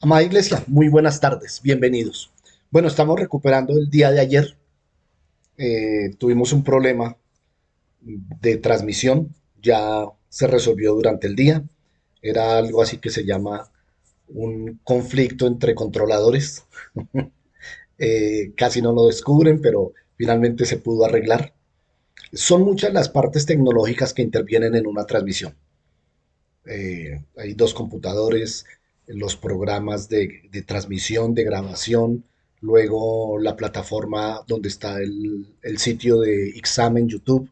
Amada Iglesia, muy buenas tardes, bienvenidos. Bueno, estamos recuperando el día de ayer. Tuvimos un problema de transmisión, ya se resolvió durante el día. Era algo así que se llama un conflicto entre controladores. Casi no lo descubren, pero finalmente se pudo arreglar. Son muchas las partes tecnológicas que intervienen en una transmisión. Hay dos computadores, los programas de transmisión, de grabación, luego la plataforma donde está el sitio de examen YouTube.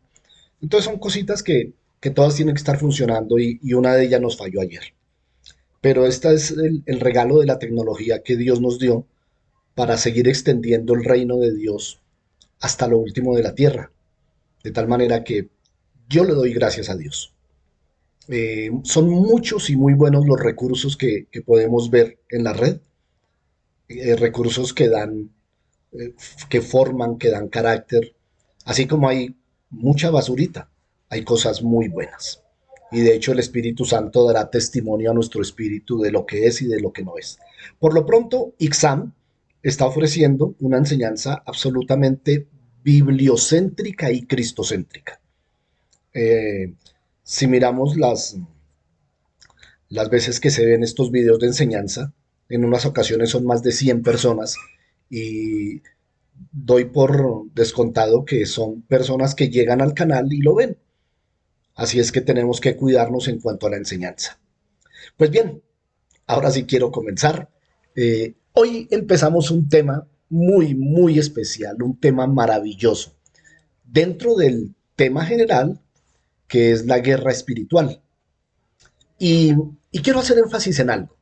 Entonces son cositas que todas tienen que estar funcionando y una de ellas nos falló ayer. Pero este es el regalo de la tecnología que Dios nos dio para seguir extendiendo el reino de Dios hasta lo último de la tierra. De tal manera que yo le doy gracias a Dios. Son muchos y muy buenos los recursos que podemos ver en la red, recursos que dan, eh, que forman, que dan carácter, así como hay mucha basurita, hay cosas muy buenas. Y de hecho el Espíritu Santo dará testimonio a nuestro espíritu de lo que es y de lo que no es. Por lo pronto, Ixam está ofreciendo una enseñanza absolutamente bibliocéntrica y cristocéntrica. Eh, si miramos las veces que se ven estos videos de enseñanza, en unas ocasiones son más de 100 personas y doy por descontado que son personas que llegan al canal y lo ven. Así es que tenemos que cuidarnos en cuanto a la enseñanza. Pues bien, ahora sí quiero comenzar. Hoy empezamos un tema muy, muy especial, un tema maravilloso, dentro del tema general que es la guerra espiritual. Y, y quiero hacer énfasis en algo.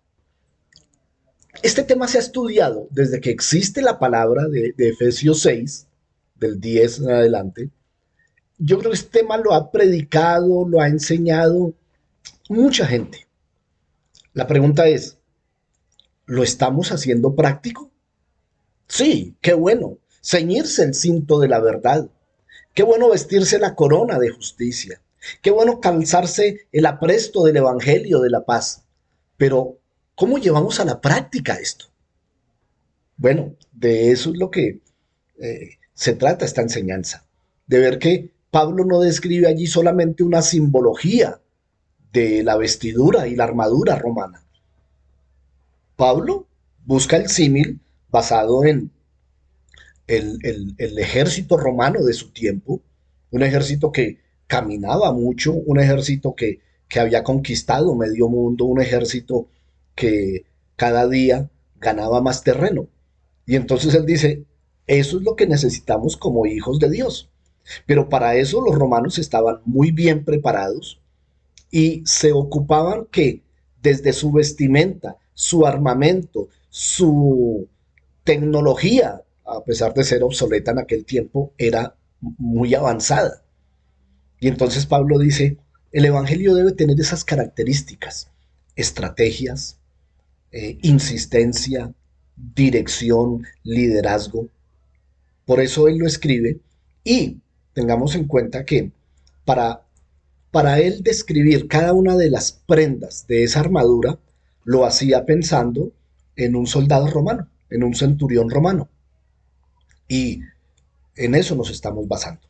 Este tema se ha estudiado desde que existe la palabra de Efesios 6, del 10 en adelante. Yo creo que este tema lo ha predicado, lo ha enseñado mucha gente. La pregunta es, ¿lo estamos haciendo práctico? Sí, qué bueno. Ceñirse el cinto de la verdad. Qué bueno vestirse la corona de justicia. Qué bueno calzarse el apresto del Evangelio de la paz. Pero, ¿cómo llevamos a la práctica esto? Bueno, de eso es lo que se trata esta enseñanza, de ver que Pablo no describe allí solamente una simbología de la vestidura y la armadura romana. Pablo busca el símil basado en el ejército romano de su tiempo, un ejército que caminaba mucho, un ejército que había conquistado medio mundo, un ejército que cada día ganaba más terreno. Y entonces él dice, eso es lo que necesitamos como hijos de Dios. Pero para eso los romanos estaban muy bien preparados y se ocupaban que desde su vestimenta, su armamento, su tecnología, a pesar de ser obsoleta en aquel tiempo, era muy avanzada. Y entonces Pablo dice, el Evangelio debe tener esas características, estrategias, insistencia, dirección, liderazgo. Por eso él lo escribe y tengamos en cuenta que para, para él describir cada una de las prendas de esa armadura, lo hacía pensando en un soldado romano, en un centurión romano. Y en eso nos estamos basando.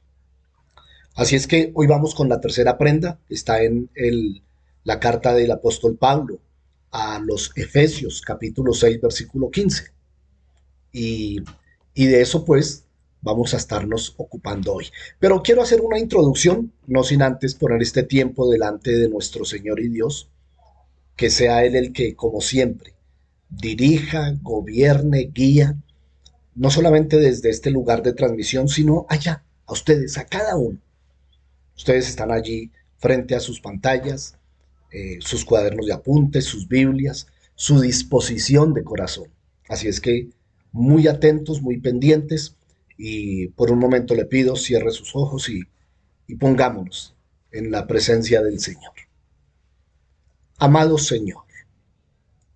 Así es que hoy vamos con la tercera prenda, está en la carta del apóstol Pablo a los Efesios, capítulo 6, versículo 15. Y, y de eso pues vamos a estarnos ocupando hoy. Pero quiero hacer una introducción, no sin antes poner este tiempo delante de nuestro Señor y Dios, que sea Él el que, como siempre, dirija, gobierne, guía, no solamente desde este lugar de transmisión, sino allá, a ustedes, a cada uno. Ustedes están allí frente a sus pantallas, sus cuadernos de apuntes, sus Biblias, su disposición de corazón. Así es que muy atentos, muy pendientes y por un momento le pido cierre sus ojos y pongámonos en la presencia del Señor. Amado Señor,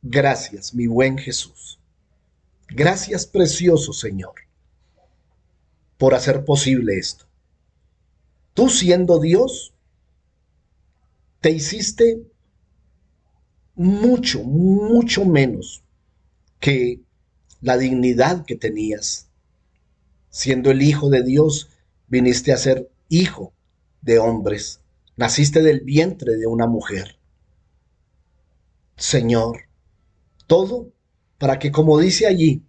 gracias, mi buen Jesús. Gracias, precioso Señor, por hacer posible esto. Tú siendo Dios, te hiciste mucho, mucho menos que la dignidad que tenías, siendo el Hijo de Dios, viniste a ser hijo de hombres, naciste del vientre de una mujer. Señor, todo para que, como dice allí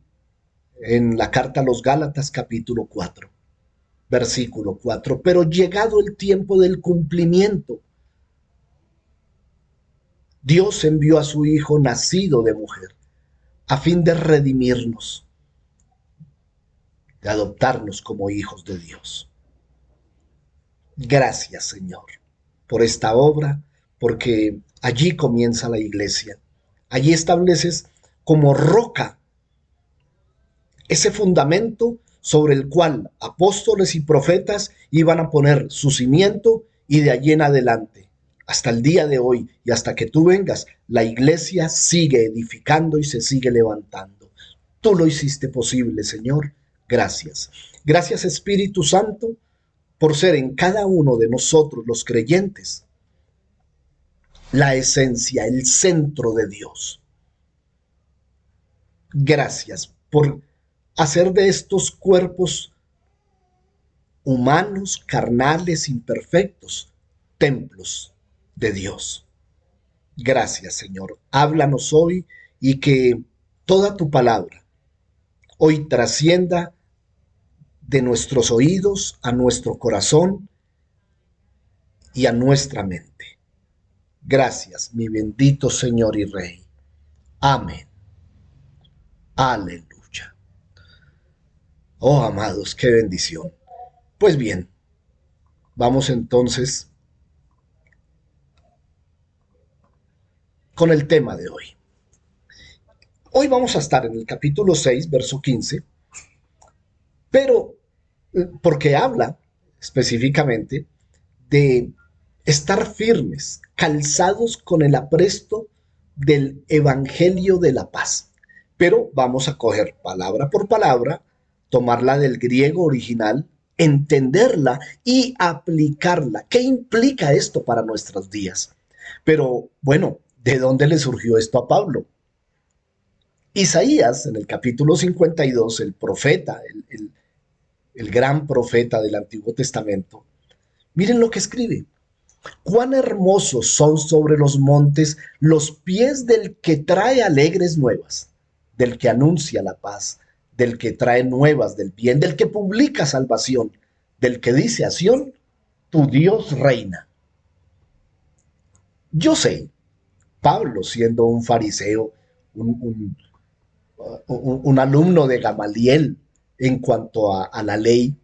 en la carta a los Gálatas capítulo 4, versículo 4, pero llegado el tiempo del cumplimiento, Dios envió a su Hijo nacido de mujer, a fin de redimirnos, de adoptarnos como hijos de Dios. Gracias, Señor, por esta obra, porque allí comienza la iglesia. Allí estableces como roca ese fundamento sobre el cual apóstoles y profetas iban a poner su cimiento, y de allí en adelante, hasta el día de hoy y hasta que tú vengas, la iglesia sigue edificando y se sigue levantando. Tú lo hiciste posible, Señor. Gracias. Gracias, Espíritu Santo, por ser en cada uno de nosotros los creyentes la esencia, el centro de Dios. Gracias por hacer de estos cuerpos humanos, carnales, imperfectos, templos de Dios. Gracias, Señor. Háblanos hoy y que toda tu palabra hoy trascienda de nuestros oídos a nuestro corazón y a nuestra mente. Gracias, mi bendito Señor y Rey. Amén. Aleluya. Oh, amados, qué bendición. Pues bien, vamos entonces con el tema de hoy. Hoy vamos a estar en el capítulo 6, verso 15, pero porque habla específicamente de estar firmes, calzados con el apresto del Evangelio de la paz. Pero vamos a coger palabra por palabra, tomarla del griego original, entenderla y aplicarla. ¿Qué implica esto para nuestros días? Pero bueno, ¿de dónde le surgió esto a Pablo? Isaías, en el capítulo 52, el profeta, el gran profeta del Antiguo Testamento, miren lo que escribe. Cuán hermosos son sobre los montes los pies del que trae alegres nuevas, del que anuncia la paz, del que trae nuevas del bien, del que publica salvación, del que dice a Sión, tu Dios reina. Yo sé, Pablo, siendo un fariseo, un, un alumno de Gamaliel en cuanto a la ley,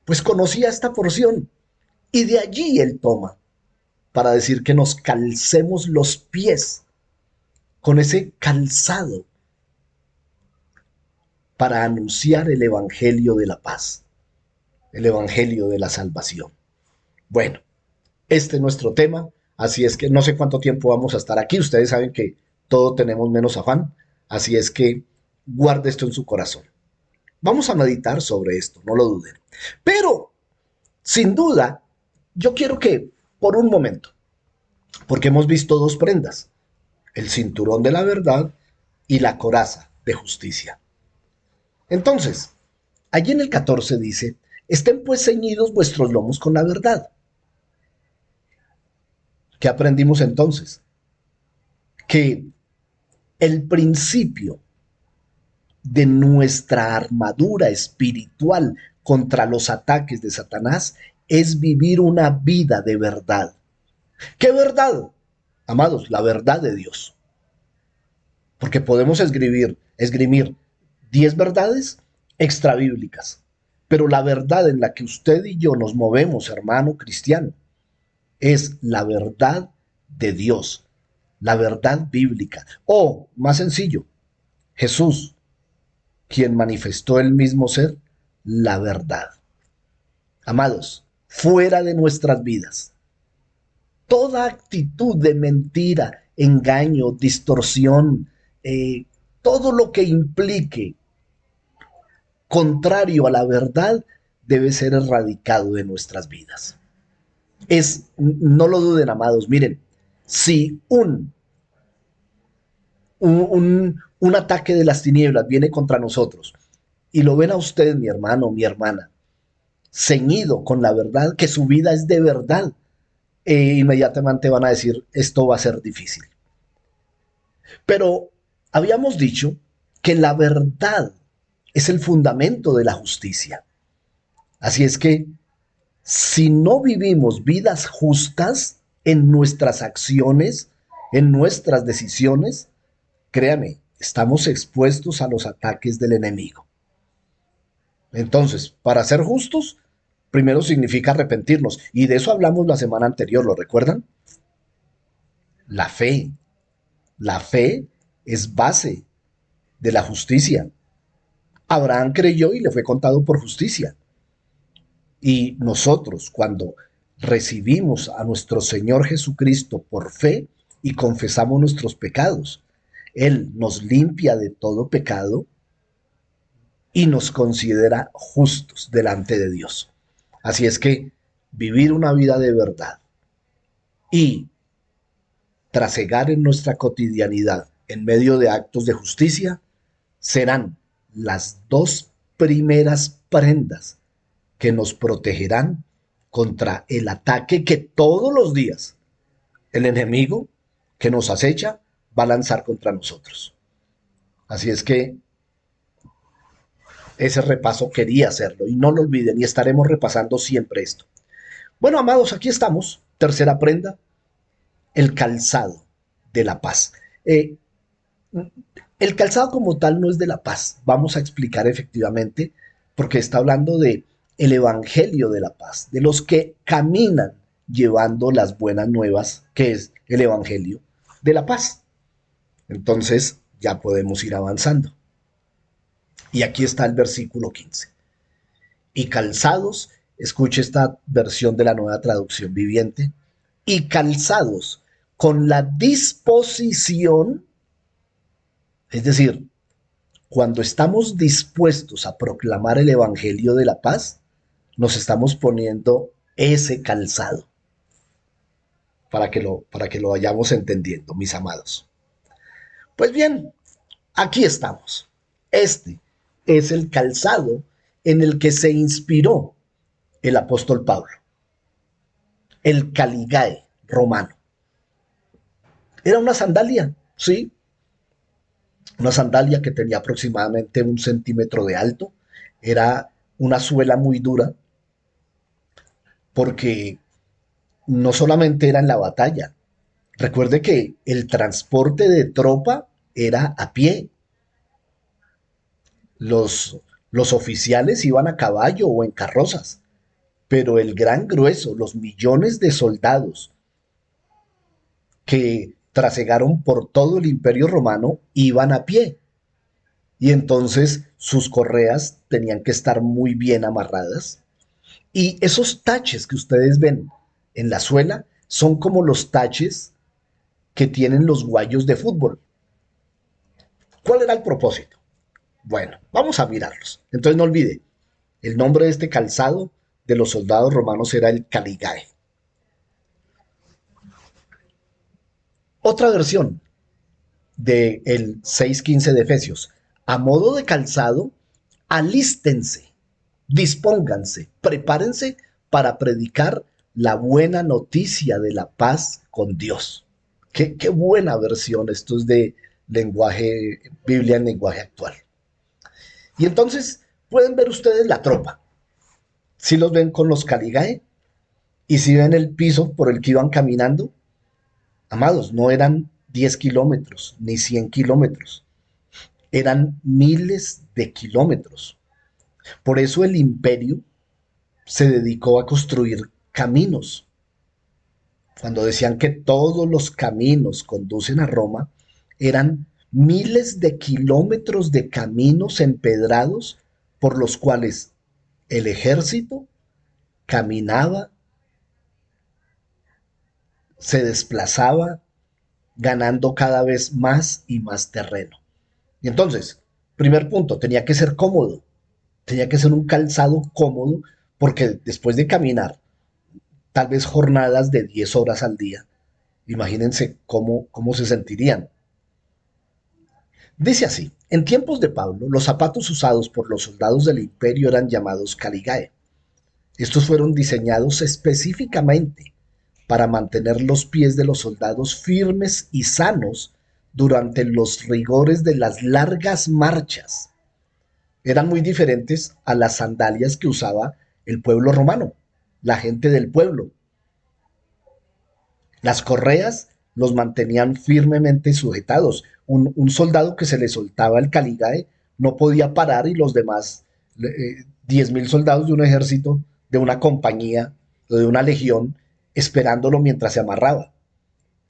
pues conocía esta porción, y de allí él toma para decir que nos calcemos los pies con ese calzado para anunciar el evangelio de la paz, el evangelio de la salvación. Bueno, este es nuestro tema, así es que no sé cuánto tiempo vamos a estar aquí. Ustedes saben que todo tenemos menos afán, así es que guarde esto en su corazón. Vamos a meditar sobre esto, no lo duden. Pero, sin duda, yo quiero que por un momento, porque hemos visto dos prendas, el cinturón de la verdad y la coraza de justicia. Entonces, allí en el 14 dice, estén pues ceñidos vuestros lomos con la verdad. ¿Qué aprendimos entonces? Que el principio de nuestra armadura espiritual contra los ataques de Satanás es vivir una vida de verdad. ¿Qué verdad? Amados, la verdad de Dios. Porque podemos esgrimir 10 verdades extrabíblicas, pero la verdad en la que usted y yo nos movemos, hermano cristiano, es la verdad de Dios, la verdad bíblica. O, más sencillo, Jesús, quien manifestó el mismo ser, la verdad. Amados, fuera de nuestras vidas, toda actitud de mentira, engaño, distorsión, todo lo que implique contrario a la verdad debe ser erradicado de nuestras vidas. No lo duden, amados, miren, si un ataque de las tinieblas viene contra nosotros y lo ven a usted, mi hermano, mi hermana, ceñido con la verdad, que su vida es de verdad, inmediatamente van a decir, esto va a ser difícil. Pero habíamos dicho que la verdad es el fundamento de la justicia. Así es que si no vivimos vidas justas en nuestras acciones, en nuestras decisiones, créame, estamos expuestos a los ataques del enemigo. Entonces, para ser justos, primero significa arrepentirnos. Y de eso hablamos la semana anterior, ¿lo recuerdan? La fe. La fe es base de la justicia. Abraham creyó y le fue contado por justicia. Y nosotros, cuando recibimos a nuestro Señor Jesucristo por fe y confesamos nuestros pecados, Él nos limpia de todo pecado y nos considera justos delante de Dios. Así es que vivir una vida de verdad y trasegar en nuestra cotidianidad en medio de actos de justicia serán las dos primeras prendas que nos protegerán contra el ataque que todos los días el enemigo que nos acecha va a lanzar contra nosotros. Así es que ese repaso quería hacerlo y no lo olviden y estaremos repasando siempre esto. Bueno, amados, aquí estamos. Tercera prenda, el calzado de la paz. El calzado como tal no es de la paz. Vamos a explicar efectivamente porque está hablando de el evangelio de la paz, de los que caminan llevando las buenas nuevas, que es el evangelio de la paz. Entonces ya podemos ir avanzando. Y aquí está el versículo 15. Y calzados, escuche esta versión de la Nueva Traducción Viviente, y calzados con la disposición, es decir, cuando estamos dispuestos a proclamar el Evangelio de la paz, nos estamos poniendo ese calzado para que lo vayamos entendiendo, mis amados. Pues bien, aquí estamos. Este es el calzado en el que se inspiró el apóstol Pablo, el caligae romano. Era una sandalia, ¿sí? Una sandalia que tenía aproximadamente 1 centímetro de alto. Era una suela muy dura porque no solamente era en la batalla. Recuerde que el transporte de tropa era a pie. Los oficiales iban a caballo o en carrozas, pero el gran grueso, los millones de soldados que trasegaron por todo el imperio romano iban a pie. Y entonces sus correas tenían que estar muy bien amarradas. Y esos taches que ustedes ven en la suela son como los taches que tienen los guayos de fútbol. ¿Cuál era el propósito? Bueno, vamos a mirarlos. Entonces no olvide, el nombre de este calzado de los soldados romanos era el caligae. Otra versión del 6:15 de Efesios. A modo de calzado, alístense, dispónganse, prepárense para predicar la buena noticia de la paz con Dios. Qué buena versión, esto es de lenguaje, Biblia en lenguaje actual. Y entonces pueden ver ustedes la tropa. Si los ven con los caligae y si ven el piso por el que iban caminando, amados, no eran 10 kilómetros ni 100 kilómetros, eran miles de kilómetros. Por eso el imperio se dedicó a construir caminos. Cuando decían que todos los caminos conducen a Roma, eran miles de kilómetros de caminos empedrados por los cuales el ejército caminaba, se desplazaba, ganando cada vez más y más terreno. Y entonces, primer punto, tenía que ser cómodo, tenía que ser un calzado cómodo, porque después de caminar tal vez jornadas de 10 horas al día, imagínense cómo se sentirían. Dice así, en tiempos de Pablo, los zapatos usados por los soldados del imperio eran llamados caligae. Estos fueron diseñados específicamente para mantener los pies de los soldados firmes y sanos durante los rigores de las largas marchas. Eran muy diferentes a las sandalias que usaba el pueblo romano, la gente del pueblo. Las correas los mantenían firmemente sujetados. Un soldado que se le soltaba el caligae no podía parar y los demás 10.000 soldados de un ejército, de una compañía o de una legión, esperándolo mientras se amarraba.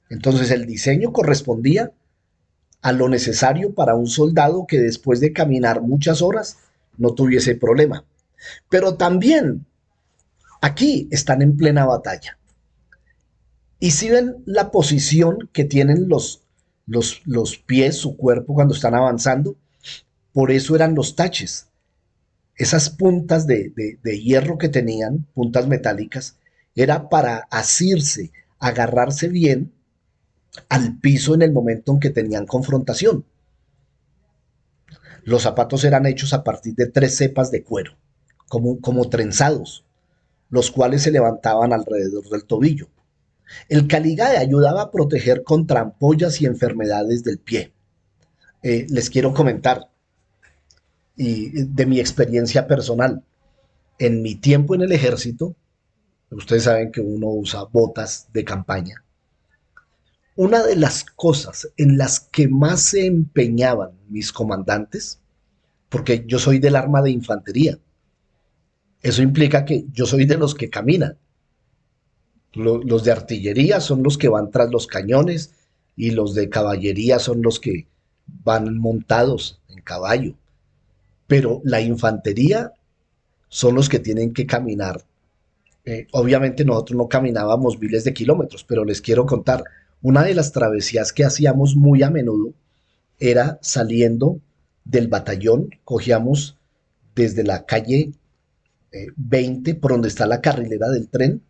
Entonces el diseño correspondía a lo necesario para un soldado que después de caminar muchas horas no tuviese problema. Pero también aquí están en plena batalla. Y si ven la posición que tienen los pies, su cuerpo cuando están avanzando, por eso eran los taches. Esas puntas de hierro que tenían, puntas metálicas, era para asirse, agarrarse bien al piso en el momento en que tenían confrontación. Los zapatos eran hechos a partir de 3 cepas de cuero, como trenzados, los cuales se levantaban alrededor del tobillo. El caligae ayudaba a proteger contra ampollas y enfermedades del pie. Les quiero comentar de mi experiencia personal. En mi tiempo en el ejército, ustedes saben que uno usa botas de campaña. Una de las cosas en las que más se empeñaban mis comandantes, porque yo soy del arma de infantería, eso implica que yo soy de los que caminan. Los de artillería son los que van tras los cañones y los de caballería son los que van montados en caballo. Pero la infantería son los que tienen que caminar. Obviamente nosotros no caminábamos miles de kilómetros, pero les quiero contar, una de las travesías que hacíamos muy a menudo era saliendo del batallón, cogíamos desde la calle 20, por donde está la carrilera del tren,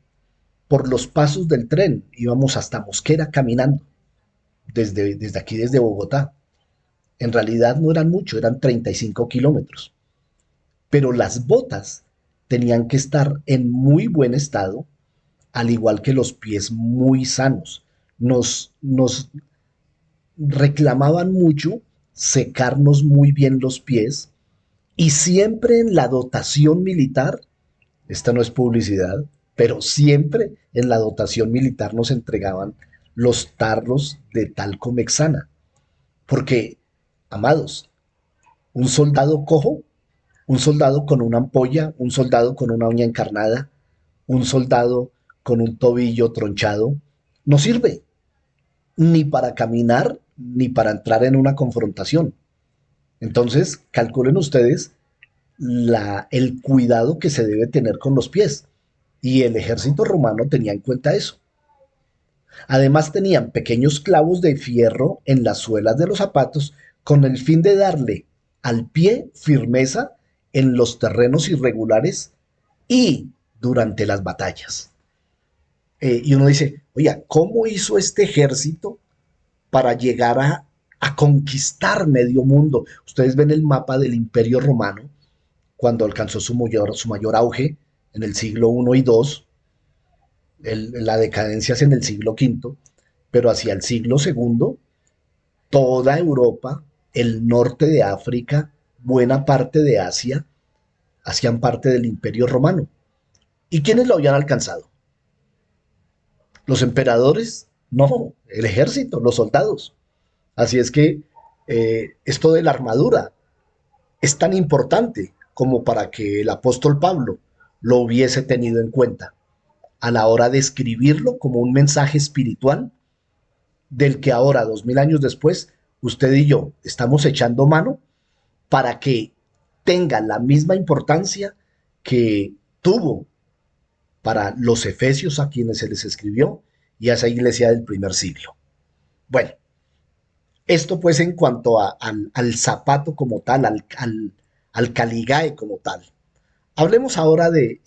por los pasos del tren, íbamos hasta Mosquera caminando, desde aquí, desde Bogotá. En realidad no eran mucho, eran 35 kilómetros. Pero las botas tenían que estar en muy buen estado, al igual que los pies muy sanos. Nos reclamaban mucho secarnos muy bien los pies y siempre en la dotación militar, esta no es publicidad, pero siempre en la dotación militar nos entregaban los tarros de talco mexana. Porque, amados, un soldado cojo, un soldado con una ampolla, un soldado con una uña encarnada, un soldado con un tobillo tronchado, no sirve ni para caminar ni para entrar en una confrontación. Entonces, calculen ustedes el cuidado que se debe tener con los pies. Y el ejército romano tenía en cuenta eso. Además tenían pequeños clavos de fierro en las suelas de los zapatos con el fin de darle al pie firmeza en los terrenos irregulares y durante las batallas. Y uno dice, oye, ¿cómo hizo este ejército para llegar a conquistar medio mundo? Ustedes ven el mapa del Imperio Romano cuando alcanzó su mayor auge en el siglo I y II, la decadencia es en el siglo V, pero hacia el siglo II, toda Europa, el norte de África, buena parte de Asia, hacían parte del Imperio Romano. ¿Y quiénes lo habían alcanzado? ¿Los emperadores? No, el ejército, los soldados. Así es que esto de la armadura es tan importante como para que el apóstol Pablo lo hubiese tenido en cuenta a la hora de escribirlo como un mensaje espiritual del que ahora, 2000 años después, usted y yo estamos echando mano para que tenga la misma importancia que tuvo para los efesios a quienes se les escribió y a esa iglesia del primer siglo. Bueno, esto pues en cuanto al zapato como tal, al caligae como tal. Hablemos ahora de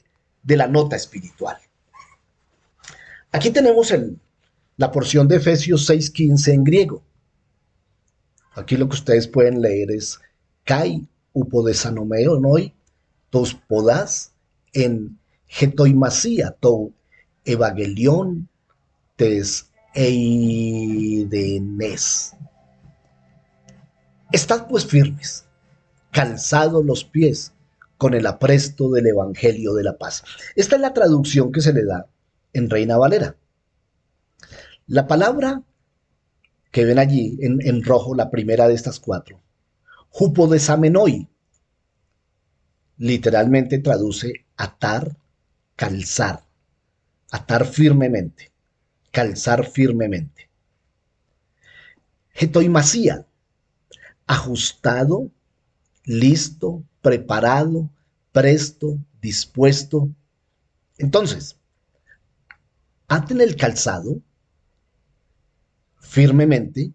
la nota espiritual. Aquí tenemos la porción de Efesios 6:15 en griego. Aquí lo que ustedes pueden leer es kai upodesanomeo noi tos podás en getoimasía tou evangelion tes eidenes. Estad pues firmes, calzados los pies con el apresto del Evangelio de la paz. Esta es la traducción que se le da en Reina Valera. La palabra que ven allí en rojo, la primera de estas cuatro, Jupodesamenoi, literalmente traduce atar, calzar, atar firmemente, calzar firmemente. Getoimasía, ajustado, listo, preparado, presto, dispuesto. Entonces, aten el calzado firmemente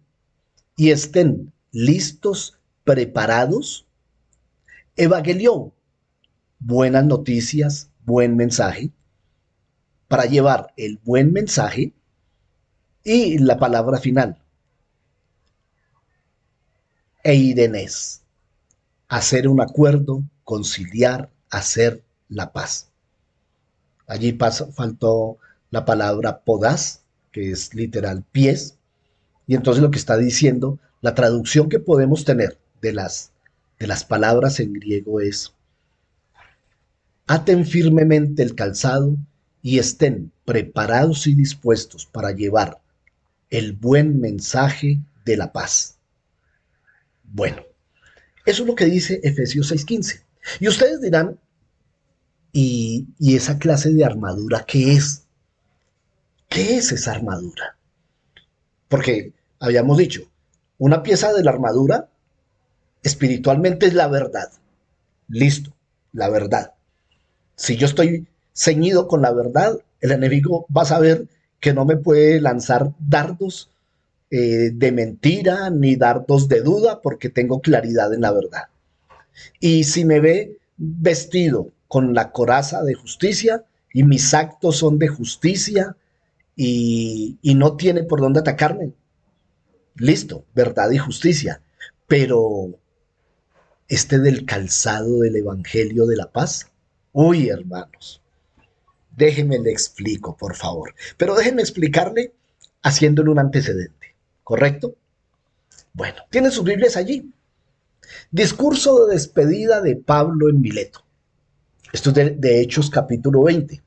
y estén listos, preparados. Evangelión, buenas noticias, buen mensaje, para llevar el buen mensaje. Y la palabra final, eidenes, hacer un acuerdo, conciliar, hacer la paz. Allí faltó la palabra podás, que es literal pies, y entonces lo que está diciendo, la traducción que podemos tener de las palabras en griego es: aten firmemente el calzado y estén preparados y dispuestos para llevar el buen mensaje de la paz. Bueno, eso es lo que dice Efesios 6:15. Y ustedes dirán, ¿y esa clase de armadura qué es? ¿Qué es esa armadura? Porque habíamos dicho, una pieza de la armadura espiritualmente es la verdad. Listo, la verdad. Si yo estoy ceñido con la verdad, el enemigo va a saber que no me puede lanzar dardos de mentira ni dardos de duda porque tengo claridad en la verdad. Y si me ve vestido con la coraza de justicia y mis actos son de justicia y no tiene por dónde atacarme, listo, verdad y justicia. Pero del calzado del Evangelio de la paz, uy, hermanos, déjenme le explico, por favor. Pero déjenme explicarle haciéndole un antecedente, ¿correcto? Bueno, tienen sus Biblias allí. Discurso de despedida de Pablo en Mileto. Esto es de Hechos capítulo 20.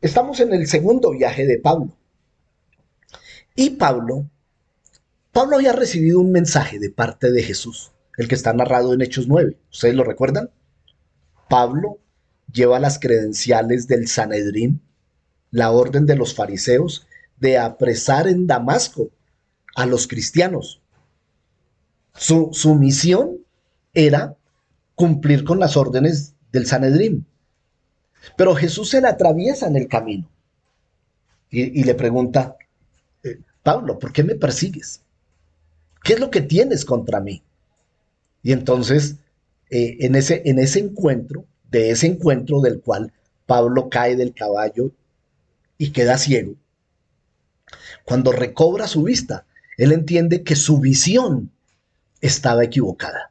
Estamos en el segundo viaje de Pablo. Y Pablo había recibido un mensaje de parte de Jesús, el que está narrado en Hechos 9. ¿Ustedes lo recuerdan? Pablo lleva las credenciales del Sanedrín, la orden de los fariseos de apresar en Damasco a los cristianos. Su misión era cumplir con las órdenes del Sanedrín. Pero Jesús se le atraviesa en el camino y le pregunta, Pablo, ¿por qué me persigues? ¿Qué es lo que tienes contra mí? Y entonces, en ese encuentro, de ese encuentro del cual Pablo cae del caballo y queda ciego, cuando recobra su vista, él entiende que su visión estaba equivocada.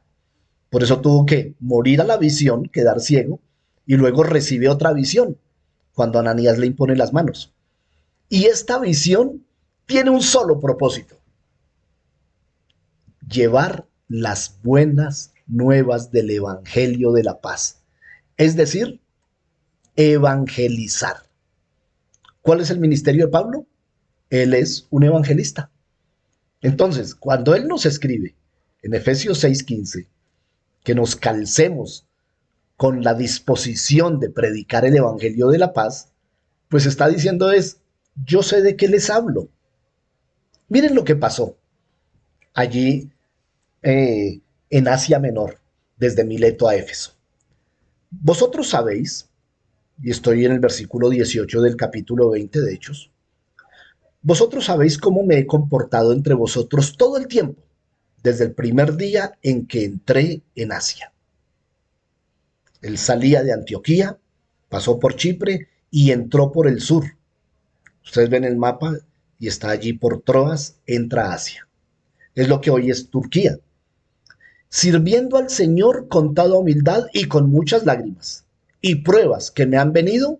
Por eso tuvo que morir a la visión, quedar ciego, y luego recibe otra visión, cuando Ananías le impone las manos. Y esta visión tiene un solo propósito: llevar las buenas nuevas del Evangelio de la paz. Es decir, evangelizar. ¿Cuál es el ministerio de Pablo? Él es un evangelista. Entonces, cuando él nos escribe en Efesios 6:15 que nos calcemos con la disposición de predicar el Evangelio de la paz, pues está diciendo yo sé de qué les hablo. Miren lo que pasó allí en Asia Menor, desde Mileto a Éfeso. Vosotros sabéis, y estoy en el versículo 18 del capítulo 20 de Hechos, vosotros sabéis cómo me he comportado entre vosotros todo el tiempo, desde el primer día en que entré en Asia. Él salía de Antioquía, pasó por Chipre y entró por el sur. Ustedes ven el mapa y está allí por Troas, entra a Asia. Es lo que hoy es Turquía. Sirviendo al Señor con toda humildad y con muchas lágrimas. Y pruebas que me han venido,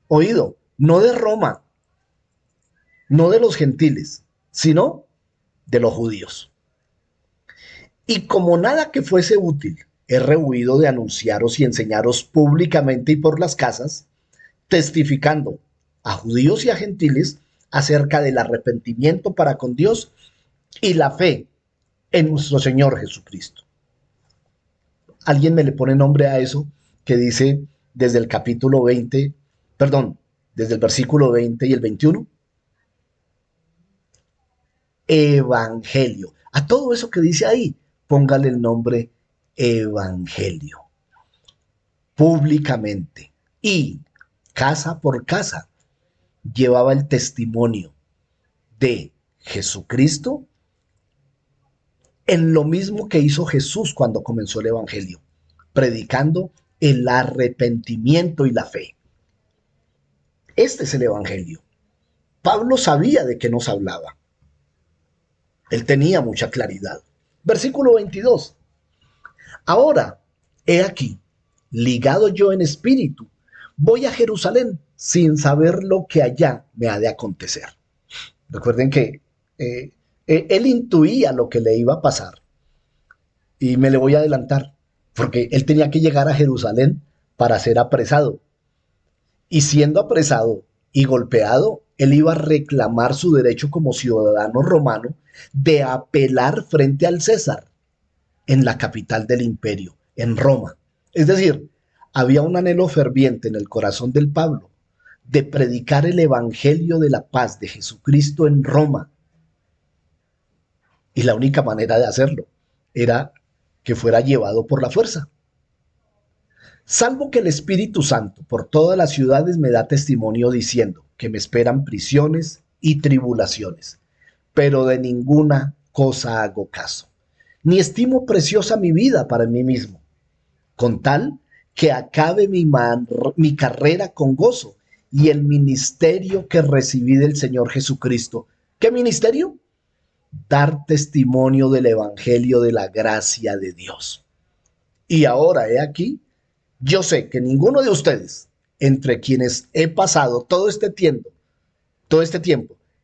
oído, no de Roma, no de los gentiles, sino de los judíos. Y como nada que fuese útil, he rehuido de anunciaros y enseñaros públicamente y por las casas, testificando a judíos y a gentiles acerca del arrepentimiento para con Dios y la fe en nuestro Señor Jesucristo. Alguien me le pone nombre a eso que dice desde el capítulo 20, perdón, desde el versículo 20 y el 21, evangelio. A todo eso que dice ahí, póngale el nombre evangelio. Públicamente y casa por casa llevaba el testimonio de Jesucristo en lo mismo que hizo Jesús cuando comenzó el evangelio, predicando el arrepentimiento y la fe. Este es el evangelio. Pablo sabía de qué nos hablaba. Él tenía mucha claridad. Versículo 22. Ahora, he aquí, ligado yo en espíritu, voy a Jerusalén sin saber lo que allá me ha de acontecer. Recuerden que él intuía lo que le iba a pasar y me le voy a adelantar, porque él tenía que llegar a Jerusalén para ser apresado. Y siendo apresado y golpeado, él iba a reclamar su derecho como ciudadano romano de apelar frente al César en la capital del imperio, en Roma. Es decir, había un anhelo ferviente en el corazón del Pablo de predicar el evangelio de la paz de Jesucristo en Roma. Y la única manera de hacerlo era que fuera llevado por la fuerza. Salvo que el Espíritu Santo por todas las ciudades me da testimonio diciendo que me esperan prisiones y tribulaciones, pero de ninguna cosa hago caso, ni estimo preciosa mi vida para mí mismo, con tal que acabe mi carrera con gozo y el ministerio que recibí del Señor Jesucristo. ¿Qué ministerio? Dar testimonio del Evangelio de la gracia de Dios. Y ahora he aquí, yo sé que ninguno de ustedes, entre quienes he pasado todo este tiempo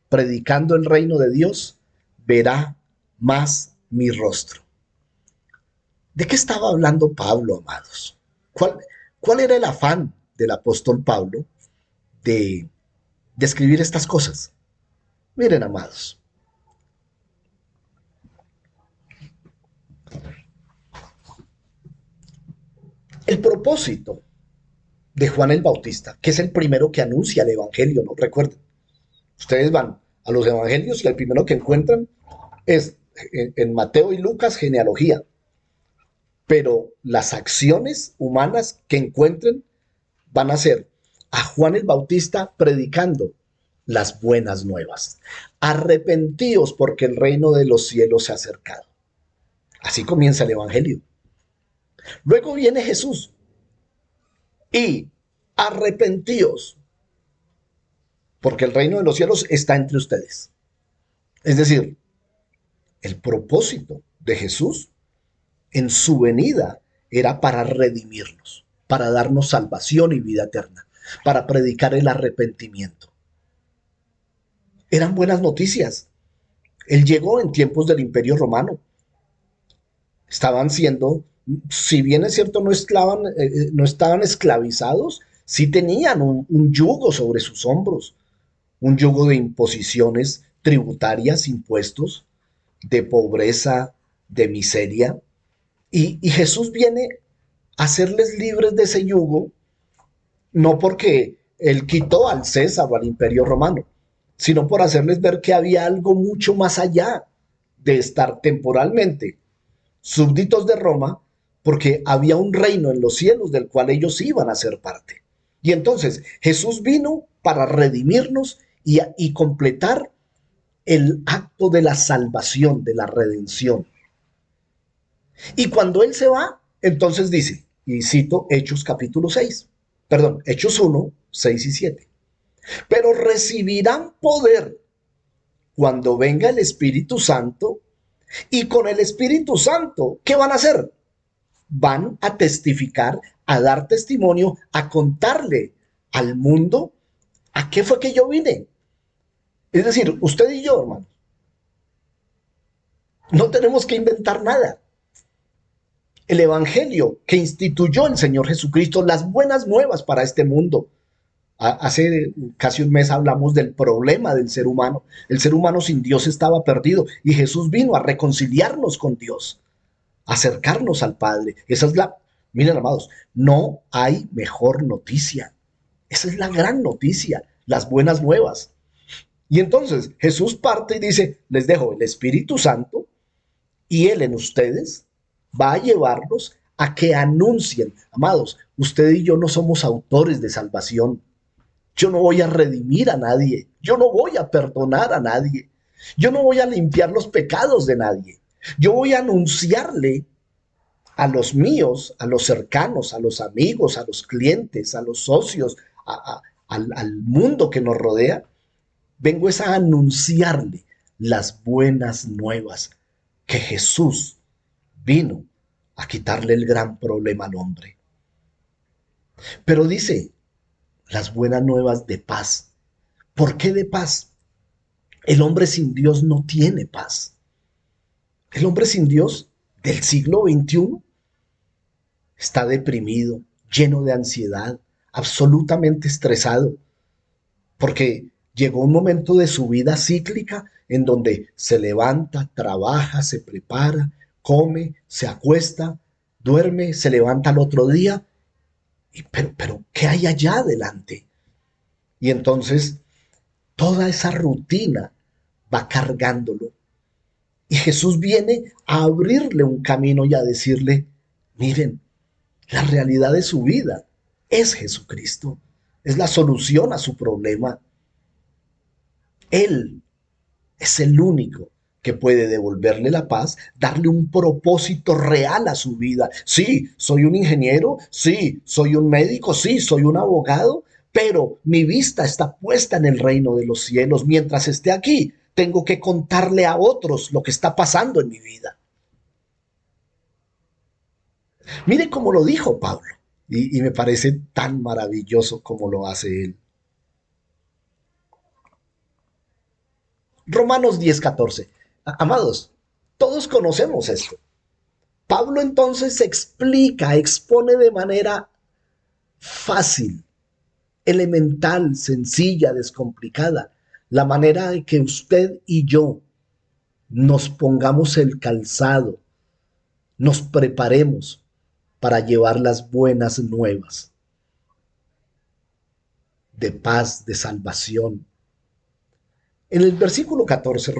predicando el reino de Dios, verá más mi rostro. ¿De qué estaba hablando Pablo, amados? ¿Cuál era el afán del apóstol Pablo de escribir estas cosas? Miren, amados, el propósito de Juan el Bautista, que es el primero que anuncia el Evangelio, ¿no? Recuerden, ustedes van a los Evangelios y el primero que encuentran es en Mateo y Lucas genealogía, pero las acciones humanas que encuentren van a ser a Juan el Bautista predicando las buenas nuevas. Arrepentíos porque el reino de los cielos se ha acercado. Así comienza el Evangelio. Luego viene Jesús y arrepentíos porque el reino de los cielos está entre ustedes. Es decir, el propósito de Jesús en su venida era para redimirnos, para darnos salvación y vida eterna, para predicar el arrepentimiento. Eran buenas noticias. Él llegó en tiempos del Imperio Romano. Estaban siendo, si bien es cierto, no estaban esclavizados, sí tenían un yugo sobre sus hombros, un yugo de imposiciones tributarias, impuestos, de pobreza, de miseria. Y Jesús viene a hacerles libres de ese yugo, no porque él quitó al César o al Imperio Romano, sino por hacerles ver que había algo mucho más allá de estar temporalmente súbditos de Roma, porque había un reino en los cielos del cual ellos iban a ser parte. Y entonces Jesús vino para redimirnos y completar el acto de la salvación, de la redención. Y cuando Él se va, entonces dice, y cito Hechos capítulo 6, perdón, Hechos 1, 6 y 7. Pero recibirán poder cuando venga el Espíritu Santo Y con el Espíritu Santo, ¿qué van a hacer? Van a testificar, a dar testimonio, a contarle al mundo a qué fue que yo vine. Es decir, usted y yo, hermano, no tenemos que inventar nada. El Evangelio que instituyó el Señor Jesucristo, las buenas nuevas para este mundo. Hace casi un mes hablamos del problema del ser humano. El ser humano sin Dios estaba perdido y Jesús vino a reconciliarnos con Dios, a acercarnos al Padre. Esa es la, miren amados, no hay mejor noticia. Esa es la gran noticia, las buenas nuevas. Y entonces Jesús parte y dice, les dejo el Espíritu Santo y Él en ustedes va a llevarlos a que anuncien. Amados, usted y yo no somos autores de salvación. Yo no voy a redimir a nadie. Yo no voy a perdonar a nadie. Yo no voy a limpiar los pecados de nadie. Yo voy a anunciarle a los míos, a los cercanos, a los amigos, a los clientes, a los socios, al mundo que nos rodea. Vengo es a anunciarle las buenas nuevas, que Jesús vino a quitarle el gran problema al hombre. Pero dice, las buenas nuevas de paz. ¿Por qué de paz? El hombre sin Dios no tiene paz. El hombre sin Dios del siglo XXI está deprimido, lleno de ansiedad, absolutamente estresado, porque llegó un momento de su vida cíclica en donde se levanta, trabaja, se prepara, come, se acuesta, duerme, se levanta al otro día, pero ¿qué hay allá adelante? Y entonces toda esa rutina va cargándolo. Y Jesús viene a abrirle un camino y a decirle, miren, la realidad de su vida es Jesucristo, es la solución a su problema. Él es el único que puede devolverle la paz, darle un propósito real a su vida. Sí, soy un ingeniero, sí, soy un médico, sí, soy un abogado, pero mi vista está puesta en el reino de los cielos. Mientras esté aquí, tengo que contarle a otros lo que está pasando en mi vida. Mire cómo lo dijo Pablo, y me parece tan maravilloso como lo hace él. Romanos 10:14. Amados, todos conocemos esto. Pablo entonces explica, expone de manera fácil, elemental, sencilla, descomplicada, la manera de que usted y yo nos pongamos el calzado, nos preparemos para llevar las buenas nuevas de paz, de salvación. En el versículo 14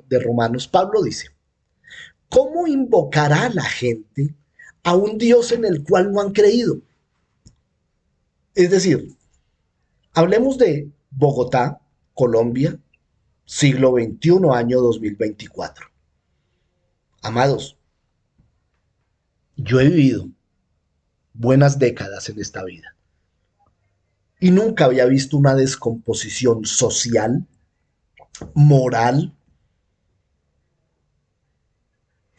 de Romanos, Pablo dice, ¿cómo invocará la gente a un Dios en el cual no han creído? Es decir, hablemos de Bogotá, Colombia, siglo XXI, año 2024. Amados, yo he vivido buenas décadas en esta vida y nunca había visto una descomposición social, moral,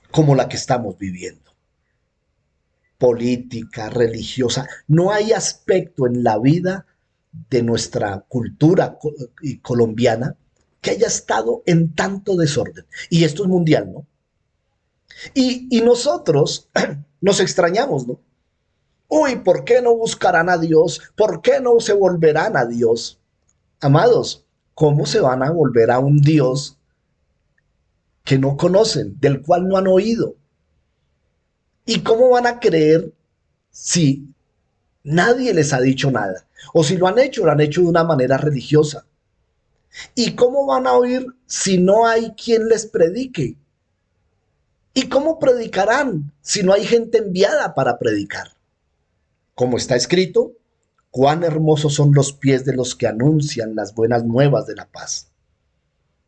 como la que estamos viviendo. Política, religiosa, no hay aspecto en la vida de nuestra cultura colombiana que haya estado en tanto desorden. Y esto es mundial, ¿no? Y nosotros nos extrañamos, ¿no? Uy, ¿por qué no buscarán a Dios? ¿Por qué no se volverán a Dios? Amados, ¿cómo se van a volver a un Dios que no conocen, del cual no han oído? ¿Y cómo van a creer si nadie les ha dicho nada? O si lo han hecho de una manera religiosa. ¿Y cómo van a oír si no hay quien les predique? ¿Y cómo predicarán si no hay gente enviada para predicar? Como está escrito, cuán hermosos son los pies de los que anuncian las buenas nuevas de la paz.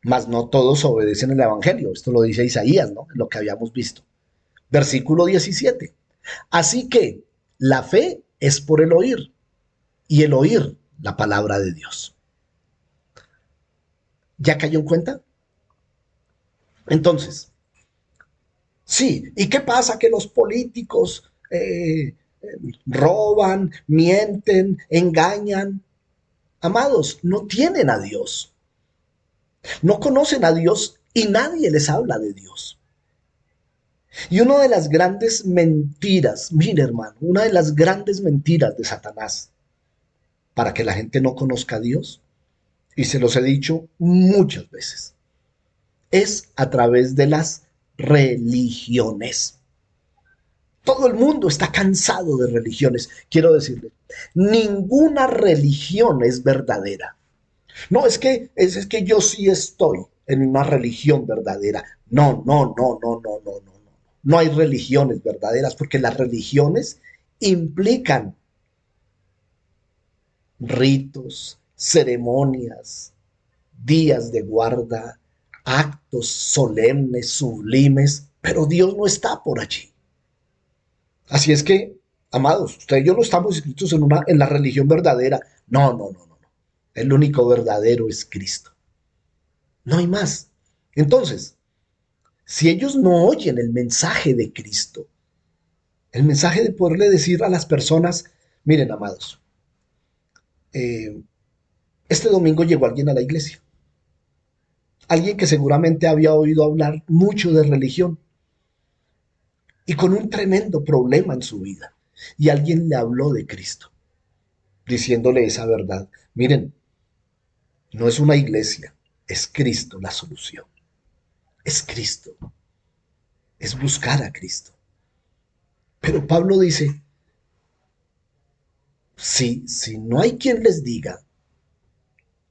Mas no todos obedecen el Evangelio. Esto lo dice Isaías, ¿no? Lo que habíamos visto. Versículo 17. Así que la fe es por el oír y el oír la palabra de Dios. ¿Ya cayó en cuenta? Entonces, Sí, ¿y qué pasa? Que los políticos roban, mienten, engañan. Amados, no tienen a Dios, no conocen a Dios y nadie les habla de Dios. Y una de las grandes mentiras, mire hermano, una de las grandes mentiras de Satanás para que la gente no conozca a Dios, y se los he dicho muchas veces, es a través de las religiones. Todo el mundo está cansado de religiones. Quiero decirle, ninguna religión es verdadera. No, es que yo sí estoy en una religión verdadera. No, no, no, no, no, no, no. No hay religiones verdaderas porque las religiones implican ritos, ceremonias, días de guarda, actos solemnes, sublimes, pero Dios no está por allí. Así es que, amados, usted y yo no estamos inscritos en la religión verdadera. No, no, no, no, no. El único verdadero es Cristo. No hay más. Entonces, si ellos no oyen el mensaje de Cristo, el mensaje de poderle decir a las personas, miren, amados, eh, este domingo llegó alguien a la iglesia, alguien que seguramente había oído hablar mucho de religión y con un tremendo problema en su vida, y alguien le habló de Cristo, diciéndole esa verdad. Miren, no es una iglesia, es Cristo la solución. Es Cristo, es buscar a Cristo. Pero Pablo dice, si no hay quien les diga,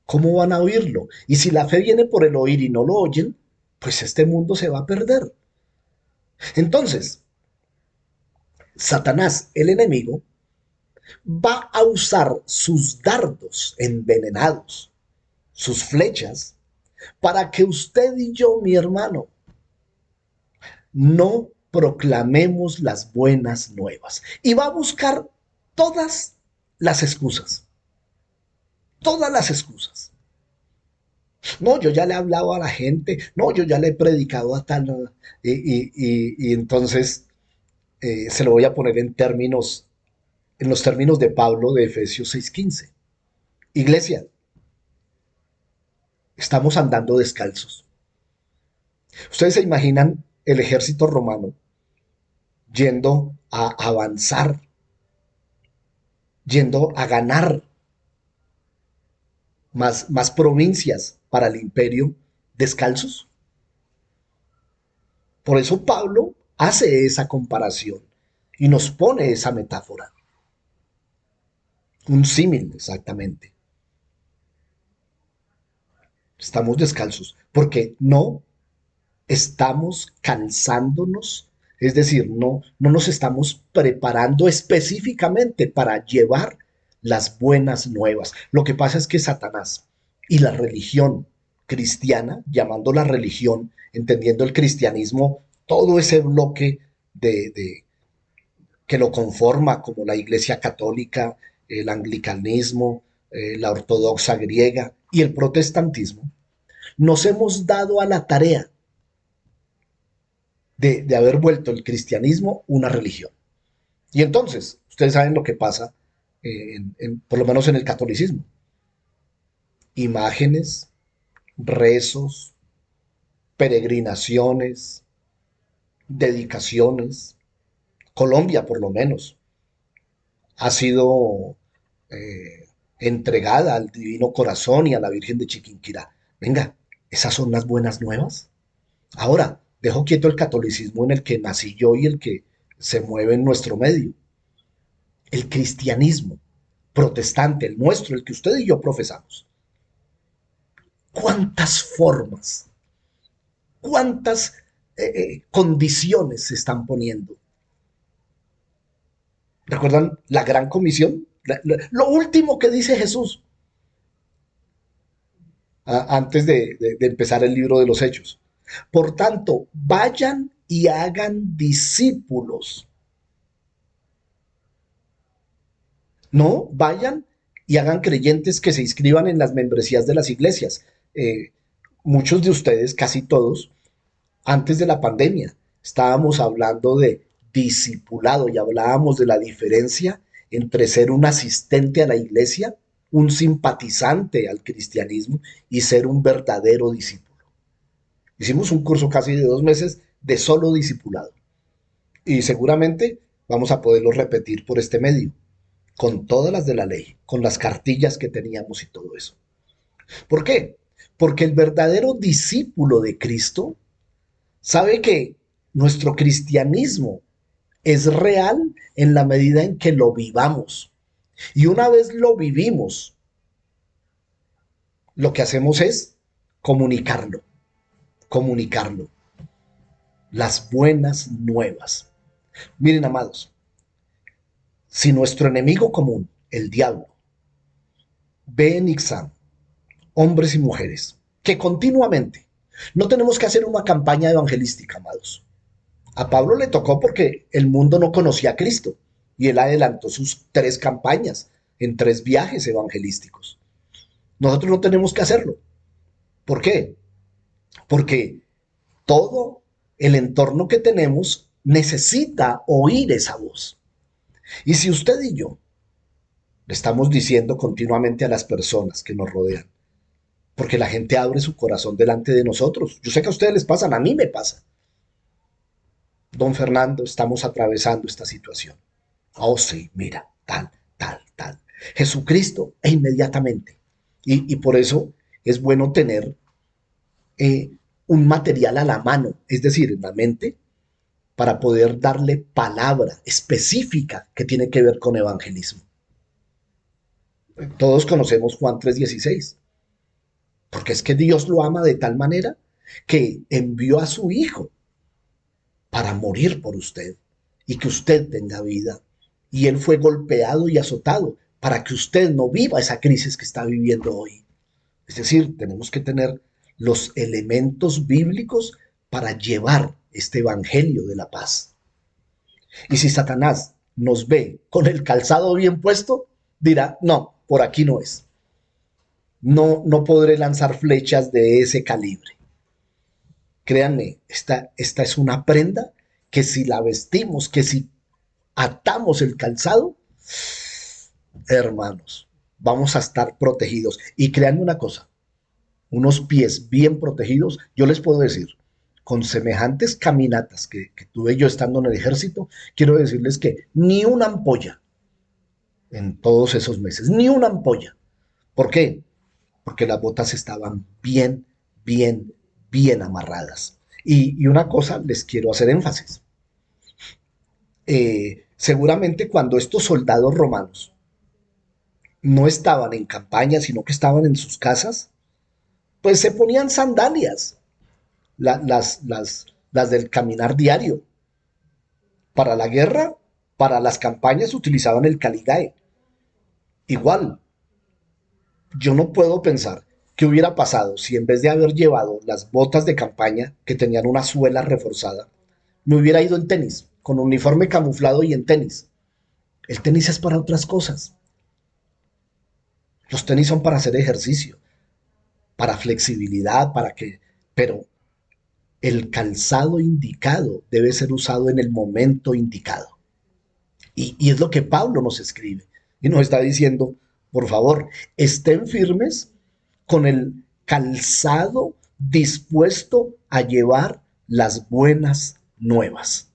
¿cómo van a oírlo? Y si la fe viene por el oír y no lo oyen, pues este mundo se va a perder. Entonces, Satanás, el enemigo, va a usar sus dardos envenenados, sus flechas, para que usted y yo, mi hermano, no proclamemos las buenas nuevas. Y va a buscar todas las excusas, todas las excusas. No, yo ya le he hablado a la gente, no, yo ya le he predicado a tal, y entonces se lo voy a poner en los términos de Pablo de Efesios 6:15. Iglesia, estamos andando descalzos. Ustedes se imaginan el ejército romano yendo a avanzar, yendo a ganar más provincias para el imperio descalzos. Por eso Pablo hace esa comparación y nos pone esa metáfora, un símil exactamente. Estamos descalzos porque no estamos cansándonos, es decir, no nos estamos preparando específicamente para llevar las buenas nuevas. Lo que pasa es que Satanás y la religión cristiana, llamando la religión, entendiendo el cristianismo, todo ese bloque de que lo conforma como la Iglesia Católica, el anglicanismo, la ortodoxa griega y el protestantismo, nos hemos dado a la tarea de haber vuelto el cristianismo una religión. Y entonces, ustedes saben lo que pasa, por lo menos en el catolicismo. Imágenes, rezos, peregrinaciones, dedicaciones. Colombia, por lo menos, ha sido eh, entregada al Divino Corazón y a la Virgen de Chiquinquirá. Venga, ¿esas son las buenas nuevas? Ahora, dejo quieto el catolicismo en el que nací yo y el que se mueve en nuestro medio. El cristianismo protestante, el nuestro, el que usted y yo profesamos. ¿Cuántas formas, cuántas condiciones se están poniendo? ¿Recuerdan la gran comisión? Lo último que dice Jesús antes de empezar el libro de los Hechos. Por tanto, vayan y hagan discípulos. No, vayan y hagan creyentes que se inscriban en las membresías de las iglesias. Muchos de ustedes, casi todos, antes de la pandemia, estábamos hablando de discipulado y hablábamos de la diferencia entre ser un asistente a la iglesia, un simpatizante al cristianismo y ser un verdadero discípulo. Hicimos un curso casi de 2 meses de solo discipulado y seguramente vamos a poderlo repetir por este medio, con todas las de la ley, con las cartillas que teníamos y todo eso. ¿Por qué? Porque el verdadero discípulo de Cristo sabe que nuestro cristianismo es real en la medida en que lo vivamos. Y una vez lo vivimos, lo que hacemos es comunicarlo, comunicarlo. Las buenas nuevas. Miren, amados, si nuestro enemigo común, el diablo, ve en Ixam hombres y mujeres que continuamente, no tenemos que hacer una campaña evangelística, amados. A Pablo le tocó porque el mundo no conocía a Cristo y él adelantó sus 3 campañas en 3 viajes evangelísticos. Nosotros no tenemos que hacerlo. ¿Por qué? Porque todo el entorno que tenemos necesita oír esa voz. Y si usted y yo le estamos diciendo continuamente a las personas que nos rodean, porque la gente abre su corazón delante de nosotros. Yo sé que a ustedes les pasan, a mí me pasa. Don Fernando, estamos atravesando esta situación. Oh, sí, mira, tal, tal, tal. Jesucristo, e inmediatamente. Y por eso es bueno tener un material a la mano, es decir, en la mente, para poder darle palabra específica que tiene que ver con evangelismo. Todos conocemos Juan 3:16, porque es que Dios lo ama de tal manera que envió a su Hijo para morir por usted y que usted tenga vida. Y Él fue golpeado y azotado para que usted no viva esa crisis que está viviendo hoy. Es decir, tenemos que tener los elementos bíblicos para llevar este evangelio de la paz. Y si Satanás nos ve con el calzado bien puesto, dirá, no, por aquí no es. No, no podré lanzar flechas de ese calibre. Créanme, esta es una prenda que si la vestimos, que si atamos el calzado, hermanos, vamos a estar protegidos. Y créanme una cosa, unos pies bien protegidos, yo les puedo decir, con semejantes caminatas que tuve yo estando en el ejército, quiero decirles que ni una ampolla en todos esos meses, ni una ampolla. ¿Por qué? Porque las botas estaban bien, bien, bien amarradas. Y una cosa les quiero hacer énfasis. Seguramente cuando estos soldados romanos no estaban en campaña, sino que estaban en sus casas, pues se ponían sandalias, las del caminar diario. Para la guerra, para las campañas utilizaban el caligae. Igual, yo no puedo pensar qué hubiera pasado si en vez de haber llevado las botas de campaña que tenían una suela reforzada, me hubiera ido en tenis, con uniforme camuflado y en tenis. El tenis es para otras cosas. Los tenis son para hacer ejercicio, para flexibilidad, para que... Pero el calzado indicado debe ser usado en el momento indicado. Y es lo que Pablo nos escribe. Y nos está diciendo, por favor, estén firmes con el calzado dispuesto a llevar las buenas nuevas.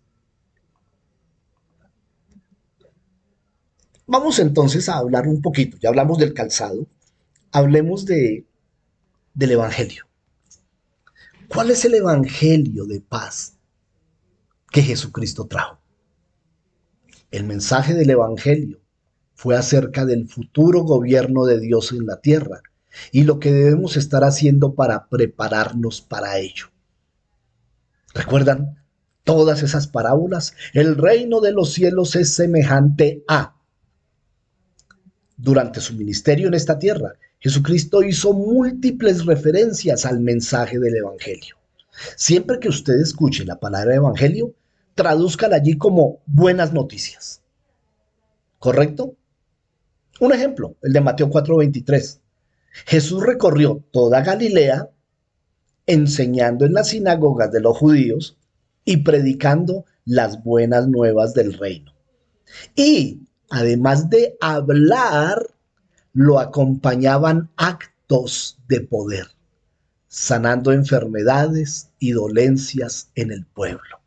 Vamos entonces a hablar un poquito, ya hablamos del calzado, hablemos del Evangelio. ¿Cuál es el Evangelio de paz que Jesucristo trajo? El mensaje del Evangelio fue acerca del futuro gobierno de Dios en la tierra y lo que debemos estar haciendo para prepararnos para ello. ¿Recuerdan todas esas parábolas? El reino de los cielos es semejante a... Durante su ministerio en esta tierra, Jesucristo hizo múltiples referencias al mensaje del Evangelio. Siempre que usted escuche la palabra Evangelio, tradúzcala allí como buenas noticias. ¿Correcto? Un ejemplo, el de Mateo 4:23. Jesús recorrió toda Galilea, enseñando en las sinagogas de los judíos y predicando las buenas nuevas del reino. Y además de hablar, lo acompañaban actos de poder, sanando enfermedades y dolencias en el pueblo.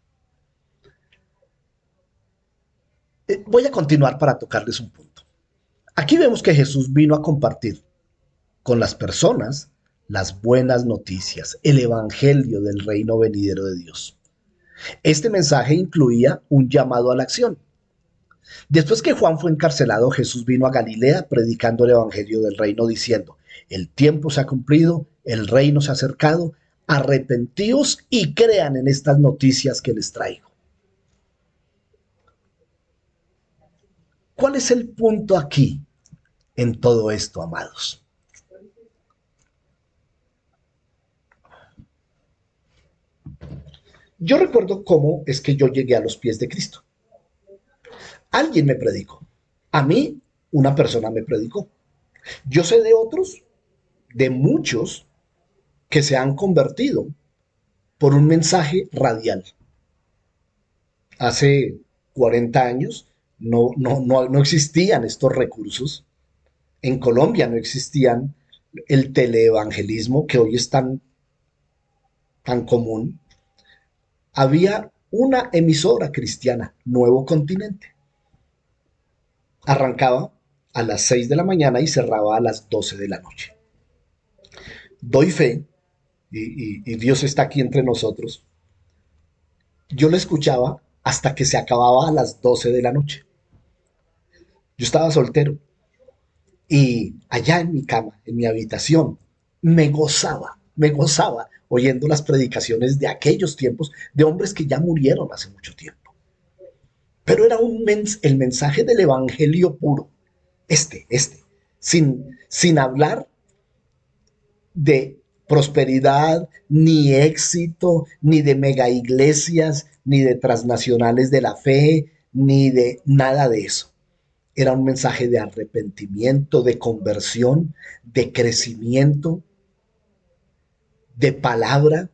Voy a continuar para tocarles un punto. Aquí vemos que Jesús vino a compartir con las personas las buenas noticias, el evangelio del reino venidero de Dios. Este mensaje incluía un llamado a la acción. Después que Juan fue encarcelado, Jesús vino a Galilea predicando el evangelio del reino diciendo: el tiempo se ha cumplido, el reino se ha acercado, arrepentíos y crean en estas noticias que les traigo. ¿Cuál es el punto aquí en todo esto, amados? Yo recuerdo cómo es que yo llegué a los pies de Cristo. Alguien me predicó. A mí, una persona me predicó. Yo sé de otros, de muchos, que se han convertido por un mensaje radial. Hace 40 años no existían estos recursos. En Colombia no existían el teleevangelismo que hoy es tan común. Había una emisora cristiana, Nuevo Continente. Arrancaba a las 6 de la mañana y cerraba a las 12 de la noche. Doy fe, y Dios está aquí entre nosotros. Yo lo escuchaba hasta que se acababa a las 12 de la noche. Yo estaba soltero y allá en mi cama, en mi habitación, me gozaba oyendo las predicaciones de aquellos tiempos de hombres que ya murieron hace mucho tiempo. Pero era el mensaje del evangelio puro, sin hablar de prosperidad, ni éxito, ni de mega iglesias, ni de transnacionales de la fe, ni de nada de eso. Era un mensaje de arrepentimiento, de conversión, de crecimiento, de palabra.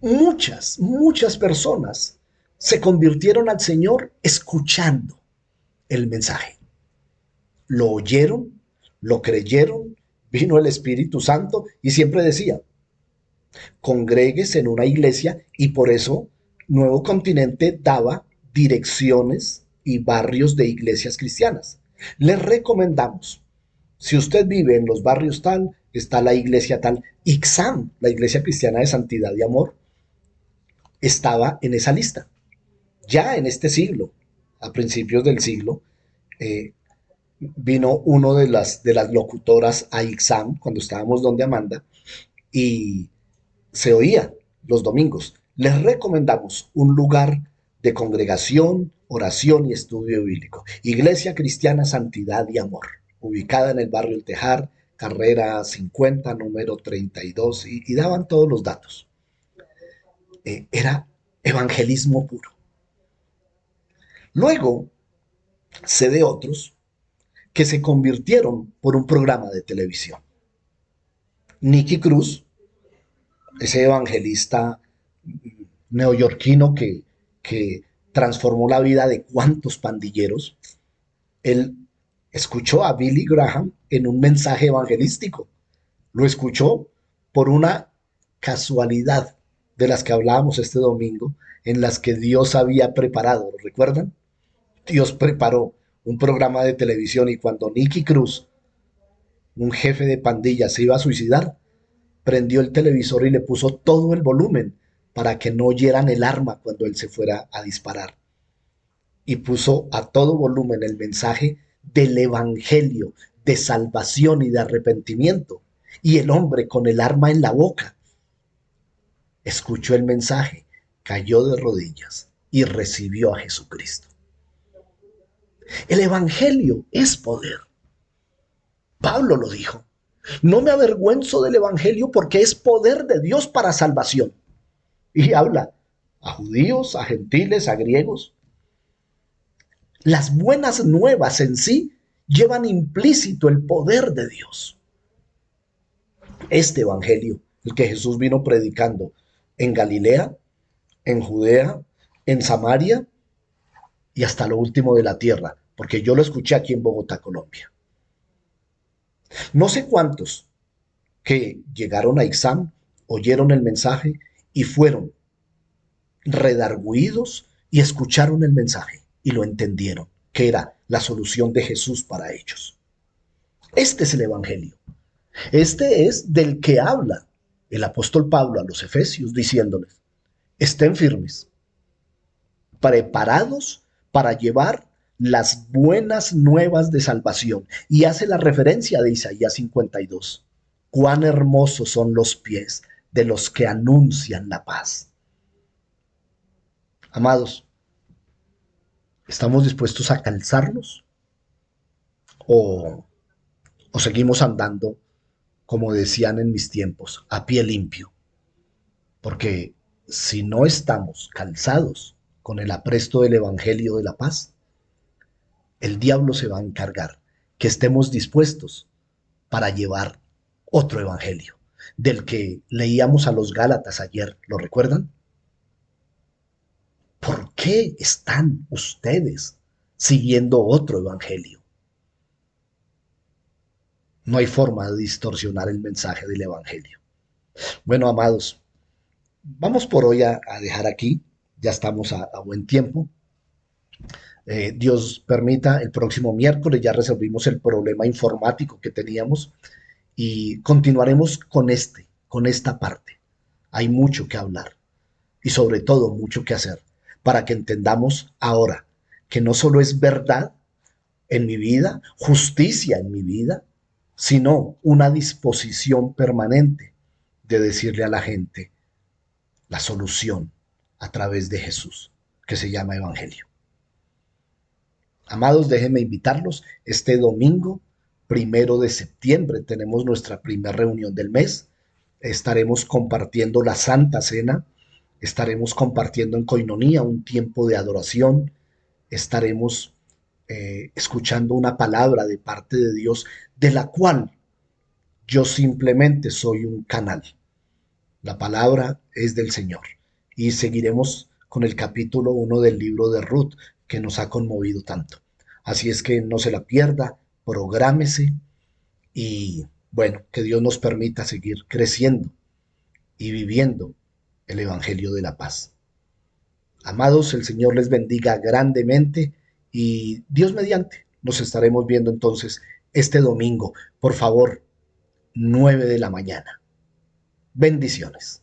Muchas personas se convirtieron al Señor escuchando el mensaje. Lo oyeron, lo creyeron, vino el Espíritu Santo y siempre decía: congréguese en una iglesia, y por eso Nuevo Continente daba direcciones y barrios de iglesias cristianas. Les recomendamos, si usted vive en los barrios tal, está la iglesia tal. ICSAM, la Iglesia Cristiana de Santidad y Amor, estaba en esa lista. Ya en este siglo, a principios del siglo, eh, vino uno de las locutoras a ICSAM cuando estábamos donde Amanda, y se oía los domingos: les recomendamos un lugar de congregación, oración y estudio bíblico. Iglesia Cristiana Santidad y Amor, ubicada en el barrio El Tejar, carrera 50, número 32, y daban todos los datos. Era evangelismo puro. Luego sé de otros que se convirtieron por un programa de televisión. Nicky Cruz, ese evangelista neoyorquino que transformó la vida de cuantos pandilleros, él escuchó a Billy Graham en un mensaje evangelístico. Lo escuchó por una casualidad de las que hablábamos este domingo, en las que Dios había preparado, ¿lo recuerdan? Dios preparó un programa de televisión, y cuando Nicky Cruz, un jefe de pandilla, se iba a suicidar, prendió el televisor y le puso todo el volumen para que no oyeran el arma cuando él se fuera a disparar. Y puso a todo volumen el mensaje del evangelio, de salvación y de arrepentimiento. Y el hombre, con el arma en la boca, escuchó el mensaje, cayó de rodillas y recibió a Jesucristo. El evangelio es poder. Pablo lo dijo: no me avergüenzo del evangelio, porque es poder de Dios para salvación. Y habla a judíos, a gentiles, a griegos. Las buenas nuevas en sí llevan implícito el poder de Dios. Este evangelio, el que Jesús vino predicando, en Galilea, en Judea, en Samaria y hasta lo último de la tierra, porque yo lo escuché aquí en Bogotá, Colombia. No sé cuántos que llegaron a Ixam, oyeron el mensaje y fueron redarguidos y escucharon el mensaje y lo entendieron, que era la solución de Jesús para ellos. Este es el Evangelio. Este es del que habla el apóstol Pablo a los Efesios, diciéndoles, estén firmes, preparados para llevar las buenas nuevas de salvación. Y hace la referencia de Isaías 52. Cuán hermosos son los pies de los que anuncian la paz. Amados, ¿estamos dispuestos a calzarnos o, o seguimos andando, como decían en mis tiempos, a pie limpio? Porque si no estamos calzados con el apresto del Evangelio de la paz, el diablo se va a encargar que estemos dispuestos para llevar otro evangelio, del que leíamos a los Gálatas ayer, ¿lo recuerdan? ¿Por qué están ustedes siguiendo otro evangelio? No hay forma de distorsionar el mensaje del evangelio. Bueno, amados, vamos por hoy a dejar aquí, ya estamos a buen tiempo. Dios permita, el próximo miércoles ya resolvimos el problema informático que teníamos y continuaremos con esta parte. Hay mucho que hablar y sobre todo mucho que hacer para que entendamos ahora que no solo es verdad en mi vida, justicia en mi vida, sino una disposición permanente de decirle a la gente la solución a través de Jesús, que se llama Evangelio. Amados, déjenme invitarlos. Este domingo, 1 de septiembre, tenemos nuestra primera reunión del mes. Estaremos compartiendo la Santa Cena, estaremos compartiendo en Coinonía un tiempo de adoración, estaremos escuchando una palabra de parte de Dios, de la cual yo simplemente soy un canal. La palabra es del Señor. Y seguiremos con el capítulo 1 del libro de Ruth, que nos ha conmovido tanto. Así es que no se la pierda, prográmese y bueno, que Dios nos permita seguir creciendo y viviendo el Evangelio de la paz. Amados, el Señor les bendiga grandemente y Dios mediante, nos estaremos viendo entonces este domingo. Por favor, 9 de la mañana. Bendiciones.